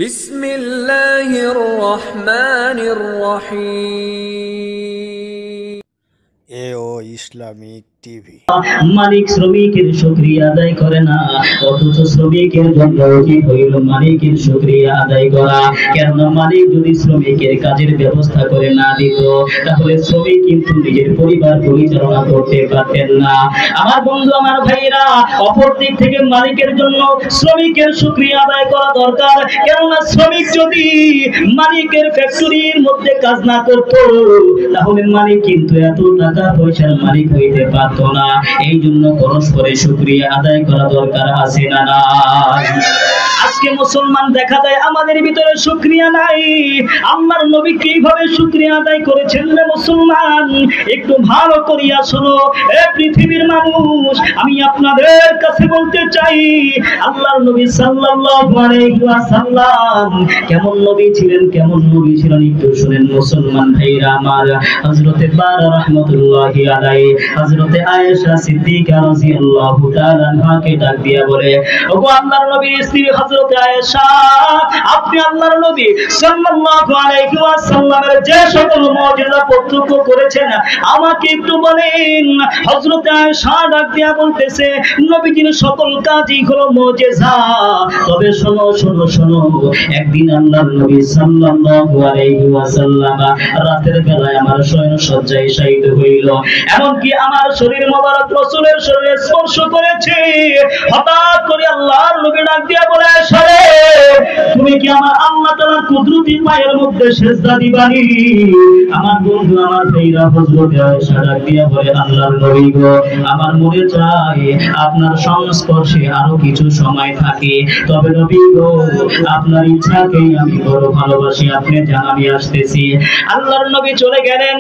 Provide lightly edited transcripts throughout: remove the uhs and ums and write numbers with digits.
বিসমিল্লাহির রহমানির রহিম। এও ইসলামিক টিভি। মালিক শ্রমিকের শুকরিয়া আদায় করে না, অথচ শ্রমিকের জন্য উচিত হইল মালিকের শুকরিয়া আদায় করা। কেননা মালিক যদি শ্রমিকের কাজের ব্যবস্থা করে না দিত, তাহলে শ্রমিক কিন্তু নিজের পরিবার পরিচালনা করতে পারতেন না। আমার বন্ধু, আমার ভাইরা, অপর দিক থেকে মালিকের জন্য শ্রমিকের শুকরিয়া আদায় করা দরকার। কেননা শ্রমিক যদি মালিকের ফ্যাক্টরির মধ্যে কাজ না করত, তাহলে মালিক কিন্তু এত টাকা পয়সার মালিক হইতে পারত না। এই জন্য পরস্পরের শুকরিয়া আদায় করা দরকার আছে না নাই? আজকে মুসলমান দেখা যায় আমাদের ভিতরে শুকরিয়া নাই। আল্লাহর নবী কিভাবে শুকরিয়া আদায় করেছেন রে মুসলমান, একটু ভালো করিয়া শোনো। এ পৃথিবীর মানুষ, আমি আপনাদের কাছে বলতে চাই, আল্লাহর নবী সাল্লাল্লাহু আলাইহি ওয়াসাল্লাম কেমন নবী ছিলেন, কেমন নবী ছিলেন একটু শুনেন মুসলমান ভাইরা আমার। হযরতে বারা রাহমাতুল্লাহি আলাইহি হযরতে আয়েশা সিদ্দিকা রাদিয়াল্লাহু তাআলা আনহাকে ডাক দিয়া বলে, ওগো আল্লাহর নবীর স্ত্রী হযরতে আয়েশা, আপনি আল্লাহর নবী সাল্লাল্লাহু আলাইহি ওয়াসাল্লামের যে সকল মুজিজা প্রত্যক্ষ করেছেন আমাকে একটু বলেন। হযরতে আয়েশা ডাক দিয়া বলতেছে, নবীজির সকল কাজই হলো মুজিজা। তবে শোনো শোনো শোনো, একদিন আল্লাহর নবী সাল্লাল্লাহু আলাইহি ওয়াসাল্লাম রাতের বেলায় আমার শয়ন সজ্জায় শায়িত হইল, এমনকি আমার শরীর মোবারক রাসূলের শরীরে স্পর্শ করেছে। হঠাৎ করে আল্লাহর নবী ডাক দিয়া বলে, সরে, তুমি কি আমার আল্লাহ তাআলার কুদরতি পায়ের মধ্যে সিজদা দিবানি? আমার বন্ধু, আমার ভাইরা, হযরত আয়েশা ডাক দিয়া বলে, আল্লাহর নবী গো, আমার মনে চায় আপনার সংস্পর্শে আরো কিছু সময় থাকে। তবে নবী গো, আপনার ইচ্ছাকেই আমি বড় ভালোবাসি, আপনি জান আমি আসতেছি। আল্লাহর নবী চলে গেলেন,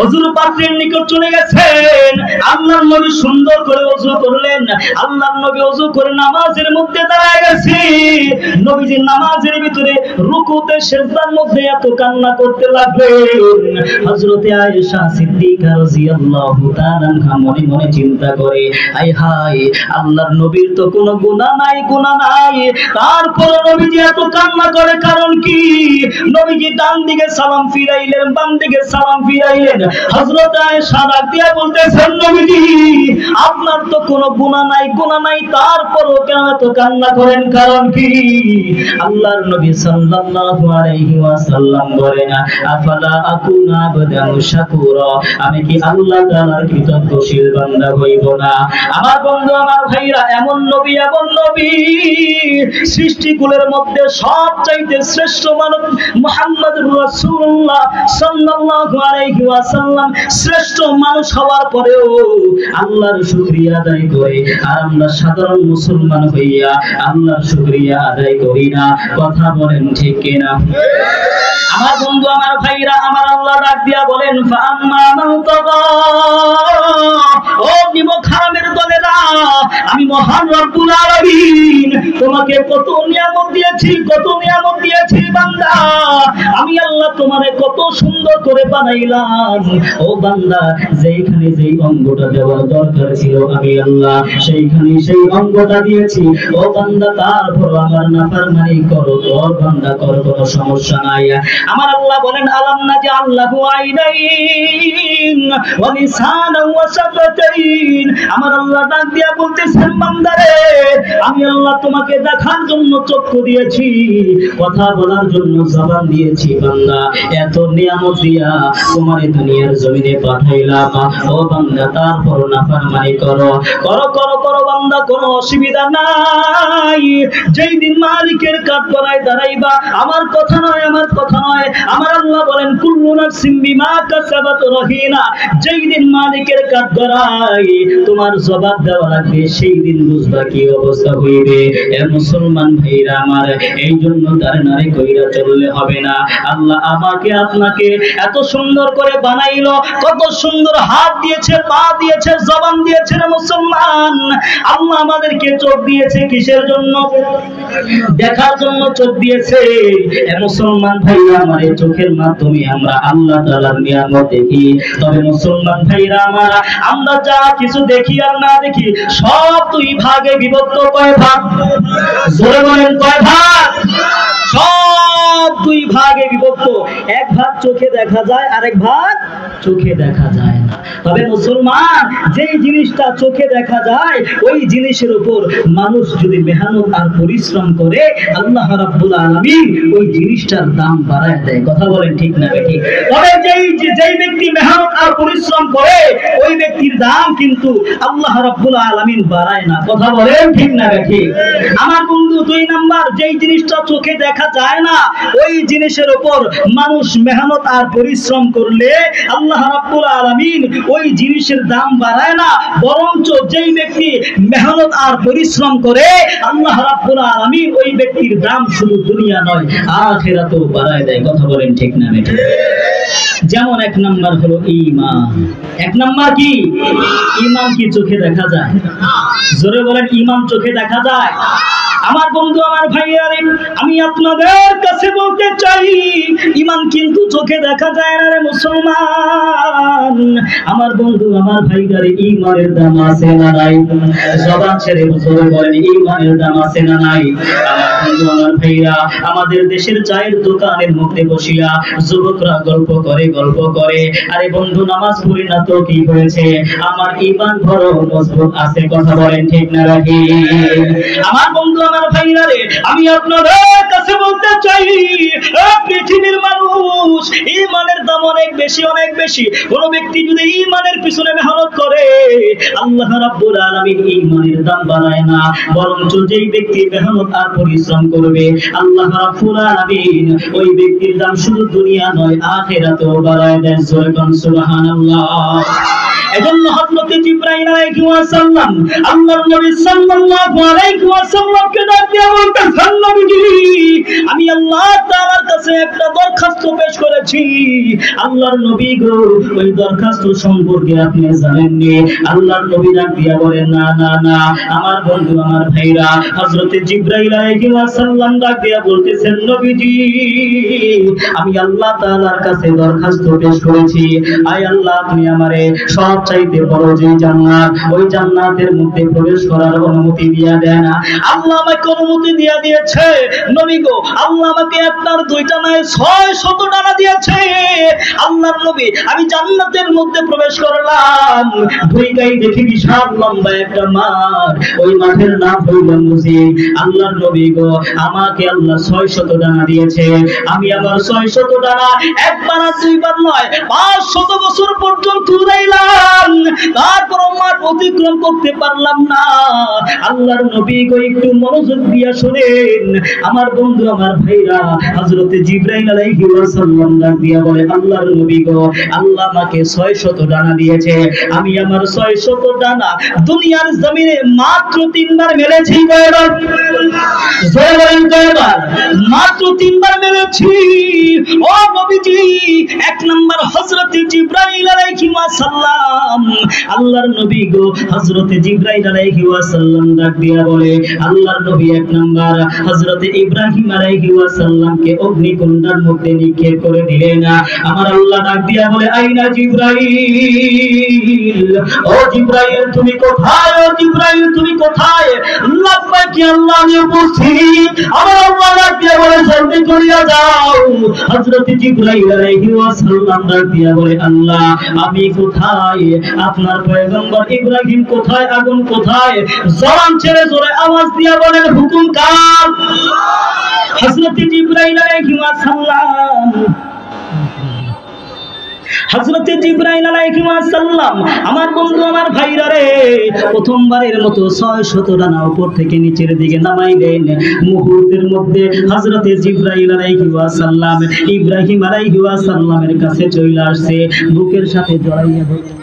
ওযুর পাত্রের নিকট চলে গেছেন। আল্লাহর নবী সুন্দর করে ওযু করলেন। আল্লাহর নবী ওযু করে নামাজের মধ্যে দাঁড়ায় গেছে। নবীজি নামাজের ভিতরে রুকুতে সিজদার মধ্যে এত কান্না করতে লাগলেন। হযরতে আয়েশা সিদ্দিকা রাদিয়াল্লাহু তাআলা আনহা মনে মনে চিন্তা করে, হায় হায়, আল্লাহর নবীর তো কোনো গুনাহ নাই, গুনাহ নাই, তারপর নবীজি এত কান্না করে কারণ কি? নবীজি ডান দিকে সালাম ফিরাইলেন, বাম দিকে সালাম ফিরাইলেন। হযরত আয়েশা ডাক দিয়া বলতেছেন, নবীজি আপনার তো কোনো গুনাহ নাই, গুনাহ নাই, তারপরও কেন এত কান্না করেন কারণ কি? আল্লাহর নবী সাল্লাল্লাহু আলাইহি ওয়াসাল্লাম বলেন, আফালা আকুনা আবদান শাকুরা, আমি কি আল্লাহ তাআলার কৃতজ্ঞশীল বান্দা হইব না? আমার বন্ধু, আমার ভাইরা, এমন নবী সৃষ্টিকুলের মধ্যে সবচাইতে শ্রেষ্ঠ মানব মুহাম্মদুর রাসূলুল্লাহ সাল্লাল্লাহু আলাইহি ওয়াসাল্লাম শ্রেষ্ঠ মানুষ হওয়ার পরেও আল্লাহর শুকরিয়া আদায় করে, আর আমরা সাধারণ মুসলমান হইয়া আল্লাহর শুকরিয়া আদায় করি না। কথা বলেন ঠিক কিনা? আমার বন্ধু, আমার ভাইরা, আমার আল্লাহ ডাক দিয়া বলেন, ফাআম্মা মান তাগা, ও নিমক হারামের দলেরা, আমি মহান রব্বুল আলামিন তোমাকে কত নিয়ামত দিয়েছি, কত নিয়ামত দিয়েছি বান্দা। আমি আল্লাহ তোমারে কত সুন্দর করে বানাইলাম। ও বান্দা, যেখানে যেই অঙ্গটা দেওয়ার দরকার ছিল আমি আল্লাহ সেইখানে সেই অঙ্গটা দিয়েছি। ও বান্দা, তারপর আমার নাফরমানি করো, তোর বান্দা কর, কোনো সমস্যা নাই। আমার আল্লাহ বলেন, আলাম নাজআল লাহু আইনাইন ওয়া লিসানান ওয়া শাফাতাইন। আমার আল্লাহ ডাক দিয়া বলতেছেন, বান্দারে, আমি আল্লাহ তোমাকে দেখার জন্য চক্ষু দিয়েছি, কথা বলার জন্য জবান দিয়েছি। বান্দা, এত নিয়ামত দিয়া তোমার এই দুনিয়ার জমিনে পাঠাইলাম। ও বান্দা, তারপর নাফরমানি করো, করো করো করো বান্দা, কোনো অসুবিধা নাই। যেই দিন মালিকের কাঠগড়ায় দাঁড়াইবা, আমার কথা নয়, আমার কথা নয়, আমার আল্লাহ বলেন, কুল্লু নাফসিন বিমা কাসাবাত রহিনা। যেই দিন মালিকের কাঠগড়ায় তোমার জবাব দেওয়া লাগবে, সেই দিন বুঝবা কি অবস্থা হইবে। এ মুসলমান ভাইরা আমার, এই জন্য তারে নারী কইরা চললে হবে না। আল্লাহ আমাকে আপনাকে এত সুন্দর করে বানাইলো, কত সুন্দর হাত দিয়েছে, পা দিয়েছে, জবান দিয়েছে রে মুসলমান। আল্লাহ আমাদেরকে চোখ দিয়েছে কিসের জন্য? দেখার জন্য চোখ দিয়েছে। এ মুসলমান ভাইরা আমার, এই চোখের মাধ্যমে আমরা আল্লাহ তাআলার নিয়ামত দেখি। তবে মুসলমান ভাইরা আমার, আমরা যা কিছু দেখি আর না দেখি সব দুই ভাগে বিভক্ত। কয় ভাগ? জোরে বলেন, কয় ভাগ? দেখা যায়, আরেক ভাগ চোখে দেখা যায় না। তবে মুসলমান, যেই জিনিসটা চোখে দেখা যায় ওই জিনিসের উপর মানুষ যদি মেহনত আর পরিশ্রম করে, আল্লাহ রাব্বুল আলামিন ওই জিনিসটার দাম বাড়ায় দেয়। কথা বলেন ঠিক না ঠিক? তবে যেই ব্যক্তি মেহনত আর পরিশ্রম করে ওই ব্যক্তির দাম কিন্তু আল্লাহ রাব্বুল আলামিন বাড়ায় না। কথা বলেন ঠিক না ঠিক? আমার বন্ধু, 2 নাম্বার, যেই জিনিসটা চোখে দেখা যায় না ওই জিনিসের উপর মানুষ মেহনত আর পরিশ্রম করলে আল্লাহ রাব্বুল আলামিন ওই জিনিসের দাম বাড়ায় না, বরঞ্চ যেই ব্যক্তি মেহনত আর পরিশ্রম করে আল্লাহ রাব্বুল আলামিন ওই ব্যক্তির দাম শুধু দুনিয়া নয় আখিরাতেও বাড়ায় দেয়। কথা বলেন ঠিক না ঠিক? যেমন 1 নাম্বার হলো ঈমান। 1 নাম্বার কি? ঈমান কি চোখে দেখা যায়? জোরে বলেন, ঈমান চোখে দেখা যায়? আমার বন্ধু, আমার ভাইরা, আমি আপনাদের কাছে বলতে চাই, ঈমান কিন্তু চোখে দেখা যায় না রে মুসলমান। আমার বন্ধু, আমার ভাইরা, ঈমানের দাম আছে না নাই? জবান ছেড়ে জোরে বলেন, ঈমানের দাম আছে না নাই? আমার বন্ধু, আমার ভাইরা, আমাদের দেশের চায়ের দোকানের মধ্যে বসিয়া যুবকরা গল্প করে, আরে বন্ধু, নামাজ পড়ি না তো কি হয়েছে, আমার ঈমান বড় মজবুত আছে। কথা বলেন ঠিক না রাখি? আমার বন্ধু, আমার ভাইরা, আমি আপনাদের কাছে বলতে চাই, পৃথিবীর মানুষ, ঈমানের দাম অনেক বেশি, অনেক বেশি। কোন ব্যক্তি যদি ঈমানের পিছনে মেহনত করে আল্লাহ রাব্বুল আলামিন ঈমানের দাম বাড়ায় না, বরঞ্চ যেই ব্যক্তি মেহনত আর পরিশ্রম করবে আল্লাহ রাব্বুল আলামিন ওই ব্যক্তির দাম শুধু দুনিয়া নয় আখিরাতেও বাড়ায় দেন। সুবহানাল্লাহ। এজন্য হযরত জিবরাইল আলাইহিস সালাম আল্লাহর নবী সাল্লাল্লাহু আলাইহি ওয়াসাল্লামকে ডাক দিয়ে বলতেছেন, নবীজি, আমি আল্লাহ তাআলার কাছে একটা দরখাস্ত পেশ করেছি। আল্লাহর নবী গো, ওই দরখাস্ত সম্পর্কে আপনি জানেন নি? আল্লাহর নবী ডাক দিয়ে বলেন, না না না। আমার বন্ধু, আমার ভাইরা, হযরত জিবরাইল আলাইহিস সালাম ডাক দিয়ে বলতেছেন, নবীজি, আমি আল্লাহ তাআলার কাছে দরখাস্ত পেশ করেছি, আয় আল্লাহ, আপনি আমারে সবচাইতে বড় যে জান্নাত, ওই জান্নাতের মধ্যে প্রবেশ করার অনুমতি দিয়া দেন। আল্লাহ আমাকে অনুমতি দিয়া দিয়েছে নবী গো। আল্লাহ আমাকে আপনার 2টা নয় 600 ডানা দিয়েছে। আল্লাহর নবী, আমি জান্নাতের মধ্যে প্রবেশ করলাম, ঢুইকাই দেখি বিশাল লম্বা একটা মাঠ, ওই মাঠের নাম হইল মসজিদ। আল্লাহর নবী গো, আমাকে আল্লাহ 600 ডানা দিয়েছে। আমি আমার 600 ডানা একবার আর 2বার নয় 500 বছর পর্যন্ত উড়াইলাম, তারপর আমার অতিক্রম করতে পারলাম না। আল্লাহর নবী গো, একটু মনোযোগ দিয়া শুনেন। আমার বন্ধু, আমার ভাইরা, হযরত জিবরাইল আলাইহিস সালাম ডাক দিয়া বলে, আল্লাহর নবী গো, আল্লাহ আমাকে 600 ডানা দিয়েছে। আমি আমার 600 ডানা দুনিয়ার জমিনে মাত্র 3বার মেলেছি। কয়বার? জোরে বলেন, কয়বার? মাত্র 3বার মেলেছি। ও নবীজি, 1 নাম্বার হযরত জিবরাইল আলাইহিস সালাম, আল্লাহর নবী গো, হযরত জিবরাইল আলাইহিস সালাম ডাক দিয়া বলে, আল্লাহর নবী 1 নাম্বার হযরত ইব্রাহিম আলাইহিস সালামকে অগ্নিকুণ্ডের মধ্যে নিক্ষেপ করে দিলেন। আমার আল্লাহ ডাক দিয়া বলে, আইনা জিবরাইল, ও জিবরাইল তুমি কোথায়? ও জিবরাইল তুমি কোথায়? লাব্বাইক ইয়া আল্লাহ, আমি উপস্থিত। আমার আল্লাহ ডাক দিয়া বলে, জলদি করিয়া যাও। হযরত জিবরাইল আলাইহিস সালাম ডাক দিয়া বলে, আল্লাহ আমি কোথায়? আপনার পয়গম্বর ইব্রাহিম কোথায়? আগুন কোথায়? জবান ছেড়ে জোরে আওয়াজ দিয়া বলেন, হুকুম কার? হযরত জিবরাইল আলাইহিস সালাম, হযরত জিবরাইল আলাইহিস সালাম, আমার বন্ধু, আমার ভাইরা রে, প্রথমবারের মতো 600 ডানা উপর থেকে নিচের দিকে নামাইলেন। মুহূর্তের মধ্যে হযরত জিবরাইল আলাইহিস সালাম ইব্রাহিম আলাইহিস সালামের কাছে চলে আসছে, বুকের সাথে জড়াইয়া ধরলেন।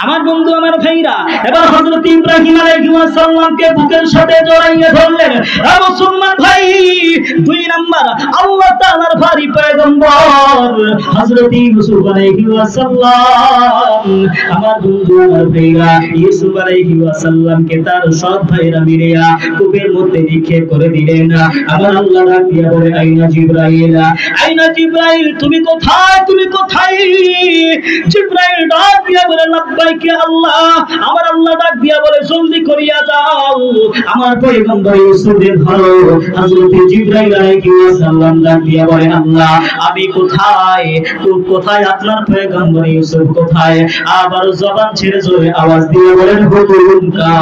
আমার বন্ধু, আমার ভাইরা, এবার হযরত ইব্রাহিম আলাইহিস সালামকে বুকের সাথে জড়াইয়া ধরলেন। মুসলমান ভাই, 2 নাম্বার আল্লাহ তাআলার ভারী পয়গম্বর হযরত ইউসুফ আলাইহিস সালাম, আমার বন্ধু, আমার ভাইরা, ইউসুফ আলাইহিস সালামকে তার সব ভাইরা মিলিয়া কূপের মধ্যে নিক্ষেপ করে দিলেন। আমার আল্লাহ ডাক দিয়া বলে, আইনা জিবরাইল, আইনা জিবরাইল তুমি কোথায়? তুমি কোথায়? জিবরাইল ডাক দিয়া বলে, লাব্বাইক মালিক আল্লাহ, আমার আল্লাহ ডাক দিয়া বলে জলদি করিয়া যাও, আমার পয়গম্বর ইউসুফকে ধরো। হযরত জিবরাইল আলাইহিস সালাম ডাক দিয়া বলে আল্লাহ আমি কোথায়, কোথায় আপনার পয়গম্বর ইউসুফ কোথায়? আবার জবান ছেড়ে জোরে আওয়াজ দিয়ে বলেন হুকুম কা।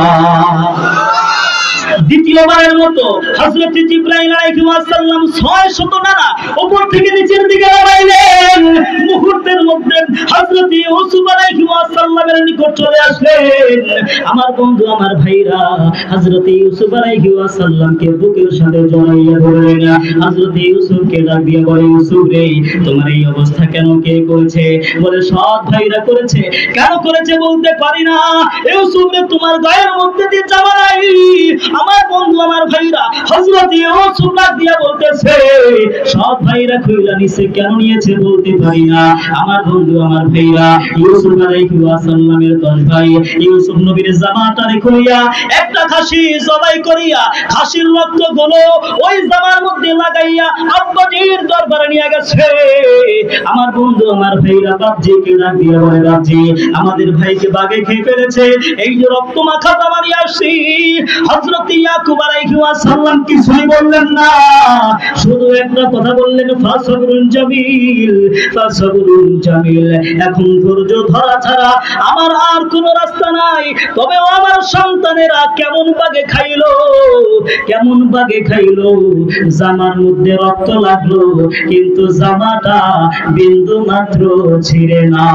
দ্বিতীয়বারের মতো হযরত জিবরাইল আলাইহিস সালাম 600 ডানা উপর থেকে নিচের দিকে নামাইলেন। মুহূর্তের মধ্যে হযরত ইউসুফ আলাইহিস সালামের নিকট চলে আসলেন। আমার বন্ধু আমার ভাইরা হযরত ইউসুফ আলাইহিস সালামকে বুকের সাথে জড়াইয়া ধরলেন। হযরত ইউসুফকে ডাক দিয়ে বলে ইউসুফ রে তোমার এই অবস্থা কেন কে করেছে? বলে সৎ ভাইরা করেছে। কেন করেছে বলতে পারি না। ইউসুফ রে তোমার গায়ের মধ্যে দিয়ে জামা নাই। আমার বন্ধু আমার ভাইরা হযরত ইউসুফ ডাক দিয়া বলতেছে সব ভাইরা কইলা নিছে কেন নিয়েছে বলতে পারি না। আমার বন্ধু আমার ভাইরা ইউসুফ আলাইহিস সালামের 10 ভাই ইউসুফ নবীর জামাটারে কইয়া একটা খাসি জবাই করিয়া খাসির রক্ত গুলো ওই জামার মধ্যে লাগাইয়া আব্বাজির দরবারে নিয়ে গেছে। আমার বন্ধু আমার ভাইরা বাপজিকে ডাক দিয়া বলে বাপজি আমাদের ভাইকে বাগে খেয়ে ফেলেছে, এই যে রক্ত মাখা জামা নিয়ে আসছি। হযরত ইয়াকুব আলাইহিস সালাম কিছুই বললেন না, শুধু একটা কথা বললেন ফাসবরুন জামিল, ফাসবরুন জামিল। এখন ধৈর্য ধরা ছাড়া আমার আর কোনো রাস্তা নাই। তবে আমার সন্তানেরা কেমন বাগে খাইলো, কেমন বাগে খাইলো। জামার মধ্যে রক্ত লাগলো কিন্তু জামাটা বিন্দু মাত্র ছিঁড়ে না।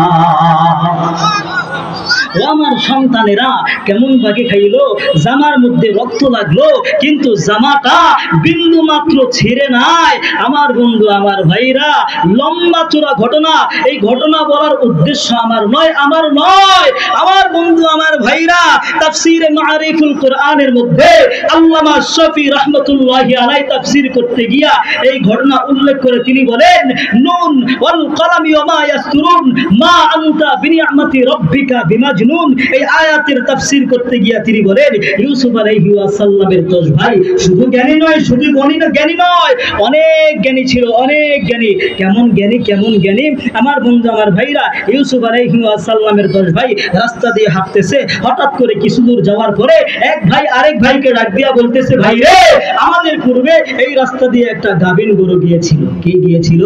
ও আমার সন্তানেরা কেমন বাগে খাইলো, জামার মধ্যে রক্ত লাগলো কিন্তু জামাটা বিন্দু মাত্র ছিঁড়ে নাই। আমার বন্ধু আমার ভাইরা লম্বা চূড়া ঘটনা, এই ঘটনা বলার উদ্দেশ্য আমার নয়, আমার নয়। আমার বন্ধু আমার ভাইরা তাফসীরে মাআরিফুল কোরআনের মধ্যে আল্লামা শফি রাহমাতুল্লাহি আলাইহি তাফসীর করতে গিয়া এই ঘটনা উল্লেখ করে তিনি বলেন নুন ওয়াল কলামি ওয়া মা ইয়াসতুরুন মা আনতা বিনিআমাতি রাব্বিকা বিমাজনুন। এই আয়াতের তাফসীর করতে গিয়া তিনি বলেন ইউসুফ আলাইহিস সালামের 10 ভাই শুধু জ্ঞানী নয়, শুধু জ্ঞানী নয়, অনেক জ্ঞানী ছিল, অনেক জ্ঞানী। কেমন জ্ঞানী, কেমন জ্ঞানী। আমার বন্ধু আমার ভাইরা ইউসুফ আলাইহিস সালামের 10 ভাই রাস্তা দিয়ে হাঁটতেছে। হঠাৎ করে কিছু দূর যাওয়ার পরে এক ভাই আরেক ভাইকে ডাক দিয়া বলতেছে ভাই রে আমাদের পূর্বে এই রাস্তা দিয়ে একটা গাভিন গরু গিয়েছিল। কি গিয়েছিল?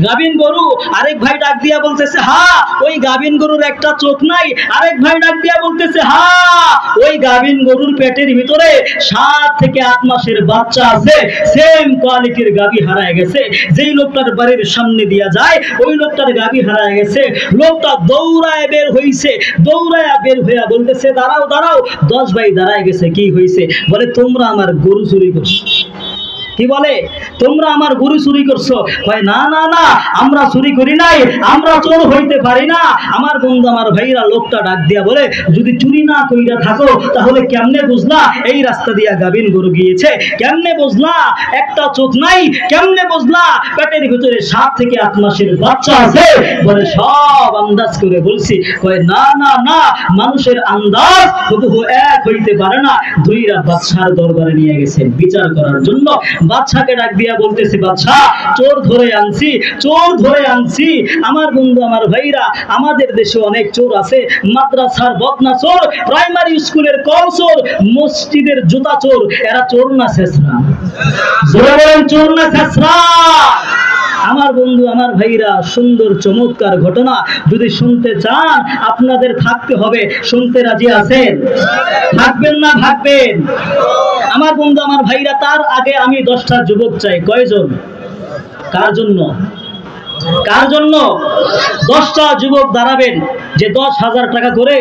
গাভিন গরু। আরেক ভাই ডাক দিয়া বলতেছে হ্যাঁ ওই গাভিন গরুর একটা চোখ নাই। আরেক ভাই ডাক দিয়া বলতেছে হ্যাঁ ওই গাভিন গরুর পেটের ভিতরে 7 থেকে 8 মাসের বাচ্চা আছে। সেম কোয়ালিটির গাভী হারায় গেছে। যেই লোকটার বাড়ির সামনে দিয়া যায় ওই লোকটার গাভী হারায় গেছে। লোকটা দৌড়ায় বের হইছে, দৌড়ায় বের হইয়া বলতেছে দাঁড়াও দাঁড়াও। 10 ভাই দাঁড়ায় গেছে। কি হইছে? বলে তোমরা আমার গরু চুরি করছো। কি বলে? তোমরা আমার গরু চুরি করছো। কয় না না না আমরা চুরি করি নাই, আমরা চোর হইতে পারি না। আমার বন্ধু আমার ভাইরা লোকটা ডাক দিয়া বলে যদি চুরি না কইরা থাকো তাহলে কেমনে বুঝলা এই রাস্তা দিয়া গাভিন গরু গিয়েছে? কেমনে বুঝলা একটা চোখ নাই? কেমনে বুঝলা পেটের ভিতরে 7 থেকে 8 মাসের বাচ্চা আছে? বলে সব আন্দাজ করে বলছি। কয় না না না মানুষের আন্দাজ হুবহু এক হইতে পারে না। দুইরা বাদশার দরবারে নিয়ে গেছে বিচার করার জন্য। বাদশাকে ডাক দিয়া বলতেছে বাদশা চোর ধরে আনছি, চোর ধরে আনছি। আমার বন্ধু আমার ভাইরা আমাদের দেশে অনেক চোর আছে। মাদ্রাসার বদনা চোর, প্রাইমারি স্কুলের কল চোর, মসজিদের জুতা চোর। এরা চোর না ছেঁচড়া? জোরে বলেন চোর না ছেঁচড়া? আমার বন্ধু আমার ভাইরা সুন্দর চমৎকার ঘটনা যদি শুনতে চান আপনাদের থাকতে হবে। শুনতে রাজি আছেন? থাকবেন না ভাগবেন? আমার বন্ধু আমার ভাইরা তার আগে আমি 10টা যুবক চাই। কয়জন? কার জন্য? কার জন্য? 10টা যুবক দাঁড়াবেন যে 10,000 টাকা করে